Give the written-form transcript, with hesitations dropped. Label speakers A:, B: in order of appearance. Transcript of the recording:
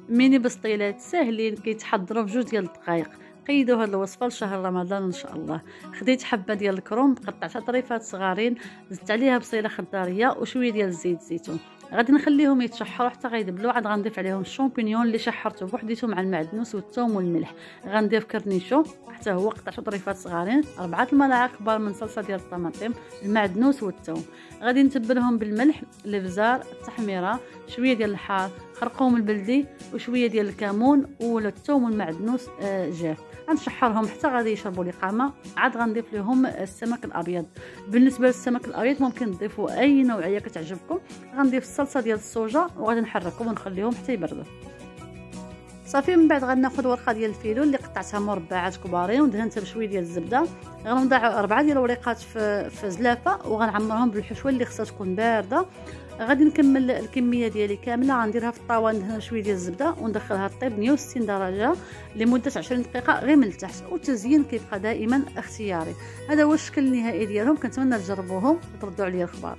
A: ميني بسطيلات ساهلين كيتحضروا في 2 دقائق. قيدوا هاد الوصفه لشهر رمضان ان شاء الله. خديت حبه ديال الكروم قطعتها طريفات صغارين، زدت عليها بصيله خضاريه وشويه ديال زيت الزيتون. غادي نخليهم يتشحروا حتى غيدبلوا، عاد غنضيف عليهم الشامبينيون اللي شحرته بوحديته مع المعدنوس والثوم والملح. غنضيف كرنيشو حتى هو قطعته طريفات صغارين، 4 الملاعق كبار من صلصه ديال الطماطم، المعدنوس والثوم. غادي نتبلهم بالملح، الابزار، التحميره، شويه ديال الحار، خرقوم البلدي وشويه ديال الكمون والثوم والمعدنوس جاف. غنشحرهم حتى غادي يشربوا القامه. عاد غنضيف لهم السمك الابيض. بالنسبه للسمك الابيض ممكن تضيفوا اي نوعيه كتعجبكم. غنضيف الصلصه ديال الصوجه وغادي نحركهم ونخليهم حتى يبردوا. صافي من بعد غناخذ ورقه ديال الفيلو اللي قطعتها مربعات كبارين ودهنتها بشويه ديال الزبده. غنوضع 4 ديال الوريقات في زلافه وغنعمرهم بالحشوه اللي خصها تكون بارده. غادي نكمل الكميه ديالي كامله، غنديرها في الطاوه ندهنها شويه ديال الزبده وندخلها طيب 160 درجه لمده 20 دقيقه غير من التحت. والتزيين كيبقى دائما اختياري. هذا هو الشكل النهائي ديالهم. كنتمنى تجربوهم وتردوا عليا الخبر.